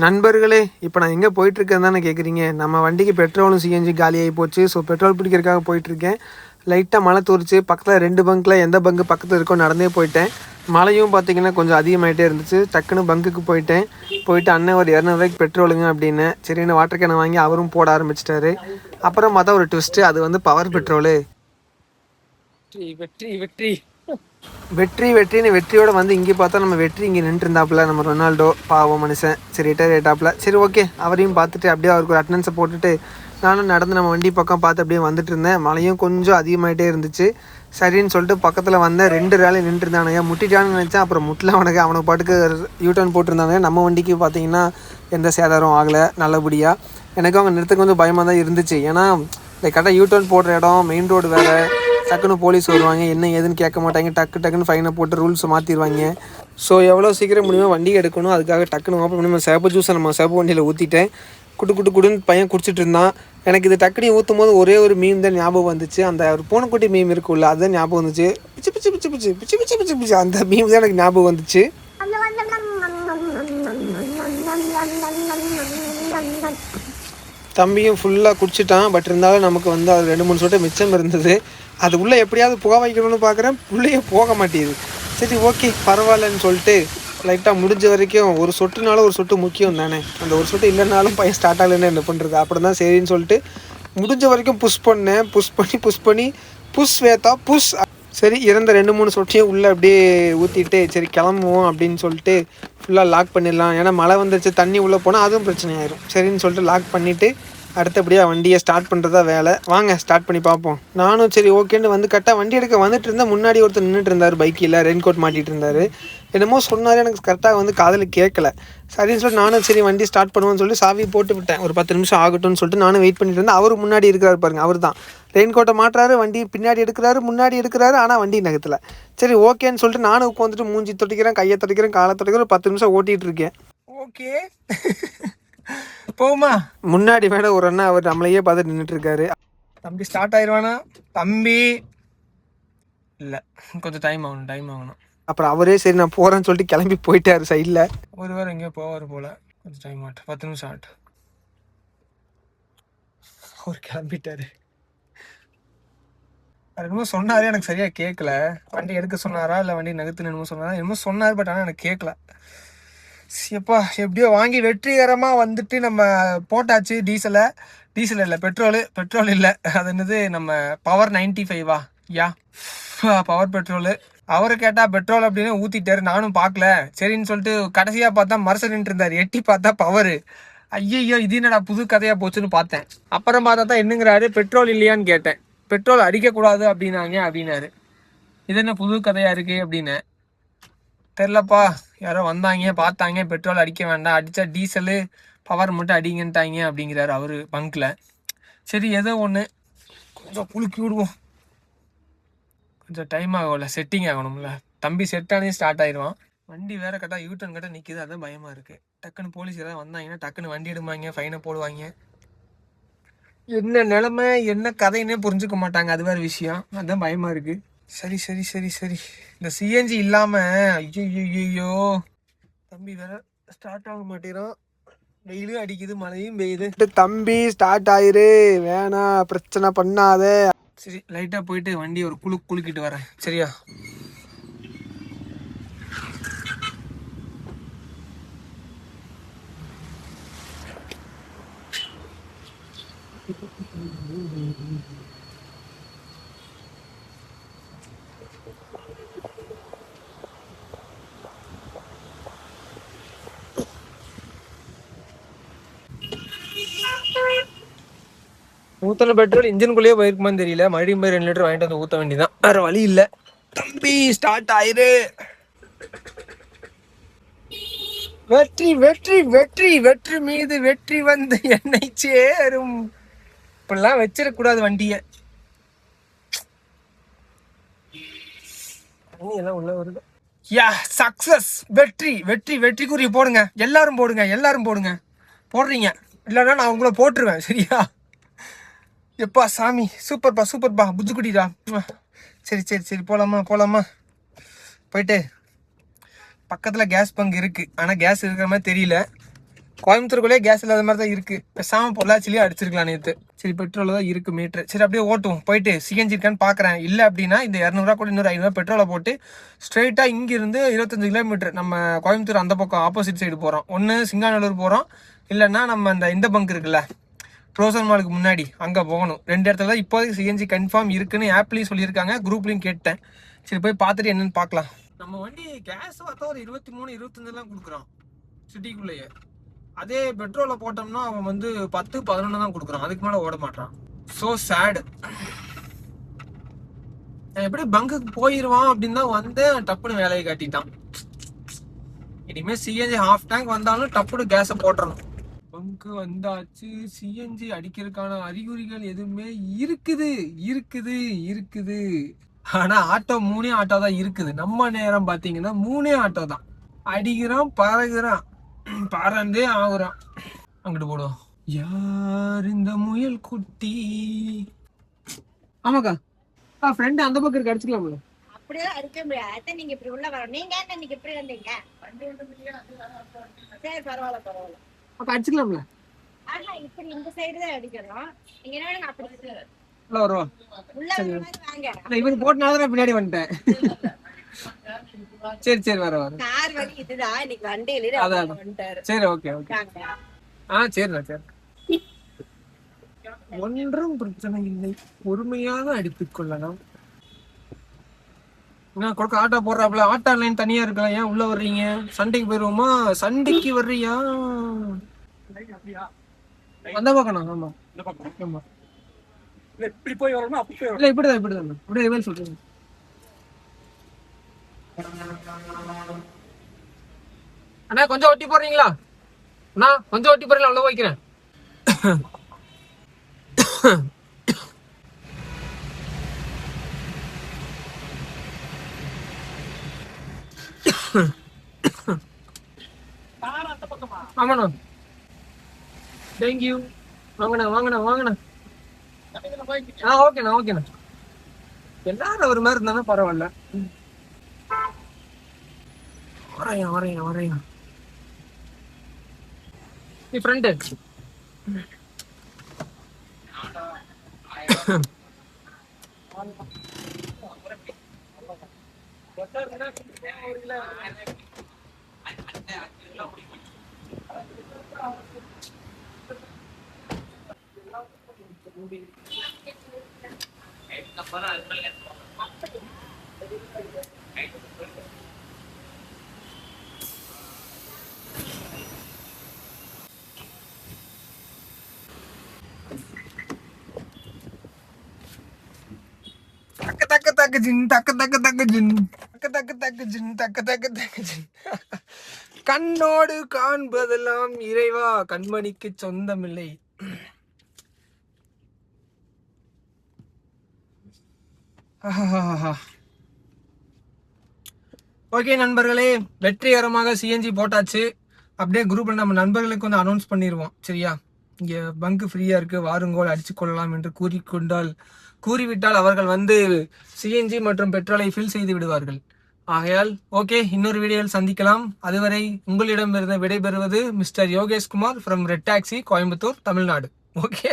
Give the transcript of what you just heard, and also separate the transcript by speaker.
Speaker 1: நண்பர்களே, இப்போ நான் எங்கே போயிட்டுருக்கேன்னு தானே கேட்குறீங்க. நம்ம வண்டிக்கு பெட்ரோலும் சிஎன்ஜி காலியாகி போச்சு. ஸோ பெட்ரோல் பிடிக்கிறதுக்காக போயிட்டுருக்கேன். லைட்டாக மழை தூரிச்சு. பக்கத்தில் 2 பங்க்கில் எந்த பங்கு பக்கத்தில் இருக்கோ நடந்தே போயிட்டேன். மழையும் பார்த்தீங்கன்னா கொஞ்சம் அதிகமாகிட்டே இருந்துச்சு. டக்குன்னு பங்குக்கு போயிட்டு அண்ணன் ஒரு 200 ரூபாய்க்கு பெட்ரோலுங்க அப்படின்னு சரின்னு வாட்டர் கேனை வாங்கி அவரும் போட ஆரம்பிச்சிட்டாரு. அப்புறம் பார்த்தா ஒரு ட்விஸ்ட்டு, அது வந்து பவர் பெட்ரோலு.
Speaker 2: வெற்றி வெற்றி
Speaker 1: வெற்றின்னு வெற்றியோட வந்து இங்கே பார்த்தா நம்ம வெற்றி இங்கே நின்றுருந்தாப்புல. நம்ம ரொனால்டோ பாவம் மனுஷன். சரி ரிட்டையர் ஆகிட்டாப்புல. சரி ஓகே, அவரையும் பார்த்துட்டு அப்படியே அவருக்கு ஒரு அட்டனன்ஸை போட்டுட்டு நானும் நடந்து நம்ம வண்டி பக்கம் பார்த்து அப்படியே வந்துட்டு இருந்தேன். மழையும் கொஞ்சம் அதிகமாகிட்டே இருந்துச்சு. சரின்னு சொல்லிட்டு பக்கத்தில் வந்தேன். 2 ரேலி நின்றுருந்தானுங்க. முட்டிட்டான்னு நினச்சேன். அப்புறம் முட்டில் அவனுக்கு பாட்டுக்கு யூட்டர்ன் போட்டிருந்தாங்க. நம்ம வண்டிக்கு பார்த்தீங்கன்னா எந்த சேதாரம் ஆகலை நல்லபடியாக. எனக்கு அவங்க நிறுத்துக்கு வந்து பயமாக தான் இருந்துச்சு. ஏன்னா இந்த கரெக்டாக யூட்டர்ன் போடுற இடம் மெயின் ரோடு வேறு. டக்குன்னு போலீஸ் வருவாங்க, என்ன ஏதுன்னு கேட்க மாட்டாங்க. டக்குன்னு ஃபைனை போட்டு ரூல்ஸ் மாற்றிடுவாங்க. ஸோ எவ்வளோ சீக்கிரம் முடியுமோ வண்டி எடுக்கணும். அதுக்காக டக்குன்னு ஓப்பன் பண்ணி சேப்பு ஜூஸை நம்ம சேப்பு வண்டியில் ஊற்றிட்டேன். குடுன்னு பையன் குடிச்சிட்டு இருந்தான். எனக்கு இது டக்குனி ஊற்றும் போது ஒரே ஒரு மீம் தான் ஞாபகம் வந்துச்சு. அந்த ஒரு பூனைக்குட்டி மீம் இருக்குல்ல, அதுதான் ஞாபகம் வந்துச்சு. பிச்சு பிச்சு பிச்சு பிச்சு பிச்சு பிச்சு பிச்சு பிச்சு அந்த மீம் தான் எனக்கு ஞாபகம் வந்துச்சு. தம்பியும் ஃபுல்லாக குடிச்சிட்டான். பட் இருந்தாலும் நமக்கு வந்து அது 2-3 சொட்டு மிச்சம் இருந்தது. அது உள்ளே எப்படியாவது புகை வைக்கணும்னு பார்க்குறேன், உள்ளேயே போக மாட்டேங்குது. சரி ஓகே பரவாயில்லன்னு சொல்லிட்டு லைட்டாக முடிஞ்ச வரைக்கும் ஒரு சொட்டுனாலும் ஒரு சொட்டு முக்கியம் தானே. அந்த ஒரு சொட்டு இல்லைனாலும் பையன் ஸ்டார்ட் ஆகலைன்னு என்ன பண்ணுறது. அப்படி தான் சரின்னு சொல்லிட்டு முடிஞ்ச வரைக்கும் புஷ் பண்ணி புஷ். சரி இறந்த 2-3 சொட்டையும் உள்ளே அப்படியே ஊற்றிட்டு சரி கிளம்புவோம் அப்படின்னு சொல்லிட்டு ஃபுல்லாக லாக் பண்ணிடலாம். ஏன்னா மழை வந்துருச்சு, தண்ணி உள்ளே போனால் அதுவும் பிரச்சனை ஆயிரும். சரின்னு சொல்லிட்டு லாக் பண்ணிவிட்டு அடுத்தபடியாக வண்டியை ஸ்டார்ட் பண்ணுறதா வேலை. வாங்க ஸ்டார்ட் பண்ணி பார்ப்போம். நானும் சரி ஓகேன்னு வந்து கரெக்டாக வண்டி எடுக்க வந்துட்டு இருந்தால் முன்னாடி ஒருத்தர் நின்றுட்டு இருந்தார். பைக்கில் ரெயின் கோட் மாட்டிகிட்டு இருந்தார். என்னமோ சொன்னார், எனக்கு கரெக்டாக வந்து காதில் கேட்கல. சரின்னு சொல்லிட்டு நானும் சரி வண்டி ஸ்டார்ட் பண்ணுவோன்னு சொல்லி சாவி போட்டு விட்டேன். ஒரு 10 நிமிஷம் ஆகட்டும்னு சொல்லிட்டு நானும் வெயிட் பண்ணிட்டு இருந்தேன். அவர் முன்னாடி இருக்கிறாரு பாருங்க, அவர் தான் ரெயின் கோட்டை மாட்டுறாரு, வண்டி பின்னாடி எடுக்கிறாரு, முன்னாடி எடுக்கிறாரு, ஆனால் வண்டி நகத்தில். சரி ஓகேன்னு சொல்லிட்டு நானும் உட்காந்துட்டு மூஞ்சி துடைக்கிறேன், கையை துடைக்கிறேன், காலை துடைக்கிறேன். ஒரு 10 நிமிஷம் ஓட்டிகிட்டு இருக்கேன்.
Speaker 2: ஓகே போமா.
Speaker 1: முன்னாடி மேடம் ஒரு அண்ணா அவர் நம்மளையே பார்த்து நின்றுட்டு இருக்காரு.
Speaker 2: தம்பி ஸ்டார்ட் ஆயிடுவானா? தம்பி இல்லை, கொஞ்சம் டைம் ஆகணும்.
Speaker 1: அப்புறம் அவரே சரி நான் போகிறேன்னு சொல்லிட்டு கிளம்பி போயிட்டாரு சைடில்.
Speaker 2: ஒரு வாரம் எங்கேயோ போவார் போல். கொஞ்சம் டைம் 10 நிமிஷம் அவர் கிளம்பிட்டாரு. என்னமோ சொன்னார், எனக்கு சரியாக கேட்கல. வண்டி எடுக்க சொன்னாரா இல்லை வண்டி நகர்த்துன்னு என்னமோ சொன்னாரா, என்னமோ சொன்னார். பட் ஆனால் எனக்கு கேட்கல. எப்பா எப்படியோ வாங்கி வெற்றிகரமாக வந்துட்டு நம்ம போட்டாச்சு. டீசல் இல்லை, பெட்ரோல் இல்லை, அது என்னது நம்ம பவர் 95 யா பவர் பெட்ரோலு. அவரு கேட்டால் பெட்ரோல் அப்படின்னு ஊற்றிட்டாரு. நானும் பார்க்கல, சரின்னு சொல்லிட்டு கடைசியாக பார்த்தா மரச நின்று இருந்தார். எட்டி பார்த்தா பவரு. ஐயோ இது என்னடா புது கதையாக போச்சுன்னு பார்த்தேன். அப்புறம் பார்த்தா தான் என்னங்கிறாரு, பெட்ரோல் இல்லையான்னு கேட்டேன். பெட்ரோல் அடிக்கக்கூடாது அப்படின்னாரு. இது என்ன புது கதையாக இருக்குது அப்படின்னு தெரிலப்பா. யாரோ வந்தாங்க பார்த்தாங்க, பெட்ரோல் அடிக்க வேண்டாம், அடித்தா டீசலு பவர் மட்டும் அடிங்கன்ட்டாங்க அப்படிங்கிறாரு அவர் பங்கில். சரி ஏதோ ஒன்று கொஞ்சம் குலுக்கி விடுவோம். கொஞ்சம் டைம் ஆகும்ல, செட்டிங் ஆகணும்ல. தம்பி செட் ஆனே ஸ்டார்ட் ஆயிடுவான். வண்டி வேற கரெக்டாக யூட்டர்ன் கிட்ட நிற்கிது, அதுதான் பயமாக இருக்குது. டக்குன்னு போலீஸ் ஏதாவது வந்தாங்கன்னா டக்குன்னு வண்டி எடுப்பாங்க, ஃபைனை போடுவாங்க. என்ன நிலைமை என்ன கதைன்னே புரிஞ்சுக்க மாட்டாங்க, அது வேறு விஷயம். அதுதான் பயமாக இருக்குது. சரி இந்த சிஎன்ஜி இல்லாமல் ஐயோ தம்பி வேற ஸ்டார்ட் ஆக மாட்டேறான். வெயிலும் அடிக்குது, மழையும் பெய்யுது.
Speaker 1: தம்பி ஸ்டார்ட் ஆயிரு, வேணாம் பிரச்சனை பண்ணாத.
Speaker 2: சரி லைட்டாக போயிட்டு வண்டி ஒரு குலுக்கிட்டு வரேன், சரியா? ஊற்றின பெட்ரோல் இன்ஜினுக்குள்ளேயே போயிருக்குமான்னு தெரியல. மறுபடியும் போய் 2 லிட்டர் வாங்கிட்டு வந்து ஊற்ற வேண்டியதான், வேறு வழி இல்லை. தம்பி ஸ்டார்ட் ஆயிரு. வெற்றி மீது வெற்றி வந்து என்னை சேரும். இப்படிலாம் வச்சிடக்கூடாது வண்டியை. எல்லாம் உள்ள வருது. யா சக்சஸ், வெற்றிக்குரிய போடுங்க, எல்லாரும் போடுங்க. போடுறீங்க இல்லைன்னா நான் உங்களை போட்டுருவேன், சரியா? எப்பா சாமி, சூப்பர்ப்பா புஜ்ஜுக்குட்டிடா. சரி போலாமா? போயிட்டு பக்கத்தில் கேஸ் பங்க் இருக்குது, ஆனால் கேஸ் இருக்கிற மாதிரி தெரியல. கோயம்புத்தூருக்குள்ளே கேஸ் இல்லாத மாதிரி தான் இருக்குது. பேசாமல் பொள்ளாச்சிலேயே அடிச்சிருக்கலாம் நேற்று. சரி பெட்ரோல் தான் இருக்குது மீட்ரு. சரி அப்படியே ஓட்டுவோம். போயிட்டு சிஎன்ஜி இருக்கான்னு பார்க்குறேன். இல்லை அப்படின்னா இந்த 200 கூட இன்னொரு 500 பெட்ரோலை போட்டு ஸ்ட்ரெயிட்டாக இங்கேருந்து 25 கிலோமீட்டர் நம்ம கோயம்புத்தூர் அந்த பக்கம் ஆப்போசிட் சைடு போகிறோம். ஒன்று சிங்காநல்லூர் போகிறோம், இல்லைன்னா நம்ம இந்த பங்க் இருக்குல்ல ப்ரோசன் மாலுக்கு முன்னாடி அங்கே போகணும். 2 இடத்துல தான் இப்போதைக்கு சிஎன்ஜி கன்ஃபார்ம் இருக்குன்னு ஆப்லேயும் சொல்லியிருக்காங்க, குரூப்லேயும் கேட்டேன். சரி போய் பார்த்துட்டு என்னென்னு பார்க்கலாம். நம்ம வண்டி கேஸ் பார்த்தா ஒரு 23-25 கொடுக்குறான் சிட்டிக்குள்ளேயே. அதே பெட்ரோலை போட்டோம்னா அவன் 10-11 தான் கொடுக்குறான், அதுக்கு மேலே ஓட மாட்டான். ஸோ சேடு. நான் எப்படி பங்குக்கு போயிடுவான் அப்படின்னு தான் வந்தேன், டப்புன்னு வேலையை காட்டிட்டான். இனிமேல் சிஎன்ஜி ஹாஃப் டேங்க் வந்தாலும் டப்புன்னு கேஸை போட்டுறணும். பங்கு வந்தாச்சு. சிஎன்ஜி அடிக்கிறதுக்கான அறிகுறிகள் எதுவுமே இருக்குது. ஆனால் ஆட்டோ 3 ஆட்டோ தான் இருக்குது. நம்ம நேரம் பார்த்தீங்கன்னா 3 ஆட்டோ தான். அடிக்கிறான், பறகுறான், பறந்தே ஆகுறான். அங்கிட்டு போடுவோம். யார் இந்த முயல் குட்டி? ஆமாக்கா ஃப்ரெண்ட் அந்த பக்கம் இருக்கு, அடிச்சுக்கலாம்ல?
Speaker 3: அப்படியெல்லாம் அடிக்க முடியாது. நீங்க இப்படி உள்ள வர, நீங்க என்ன நீங்க இப்படி வந்தீங்க? சரி பரவாயில்ல.
Speaker 2: அப்ப அடிச்சுக்கலாம்ல?
Speaker 3: ஆஹா இப்படி இந்த சைடு தான் அடிக்கணும். நீங்க என்ன அப்படி
Speaker 2: உள்ள வருவோம்.
Speaker 3: உள்ள வர மாதிரி வாங்க.
Speaker 2: இவன் போட்டனால தான் பின்னாடி வந்துட்டேன். சரி வர
Speaker 3: கார் வழி இதுதான். இன்னைக்கு வண்டியில வந்துட்டாரு.
Speaker 2: சரி ஓகே. சரிண்ணா சரி. ஒன்றும் பிரச்சனை இல்லை, பொறுமையாக அடித்துக் கொள்ளலாம். கொடுக்க ஆட்டோ போடுறாப்புல. ஆட்டோ லைன் தனியா இருக்கலாம், ஏன் உள்ள வர்றீங்க? சண்டைக்கு போயிருவோமா? சண்டைக்கு வர்றியா? அந்த பக்கம். ஆமா இப்படி போய் வரணும். இல்ல இப்படிதான் இப்படி சொல்றீங்க. அண்ணா கொஞ்சம் ஒட்டி போடுறீங்களா? அண்ணா கொஞ்சம் ஒட்டி போடுறீங்களா? அவ்வளோ வைக்கிறேன். ஆமாண்ணா தேங்க்யூ. வாங்கண்ணா. ஓகேண்ணா. எல்லாரும் ஒரு மாதிரி இருந்தாலும் பரவாயில்ல. வரையா நீ ஃப்ரெண்டு. கண்ணோடு காண்பதெல்லாம் இறைவா, கண்மணிக்கு சொந்தமில்லை. ஓகே நண்பர்களே, வெற்றிகரமாக சிஎன்ஜி போட்டாச்சு. அப்படியே குரூப்ல நம்ம நண்பர்களுக்கு அனௌன்ஸ் பண்ணிடுவோம். சரியா? இங்க பங்கு ஃப்ரீயா இருக்கு, வாருங்கோல் அடிச்சு கொள்ளலாம் என்று கூறிவிட்டால் அவர்கள் சிஎன்ஜி மற்றும் பெட்ரோலை ஃபில் செய்து விடுவார்கள். ஆகையால் ஓகே, இன்னொரு வீடியோவில் சந்திக்கலாம். அதுவரை உங்களிடமிருந்து விடைபெறுவது mister Yogeshkumar from red taxi, Coimbatore, Tamil Nadu. Okay.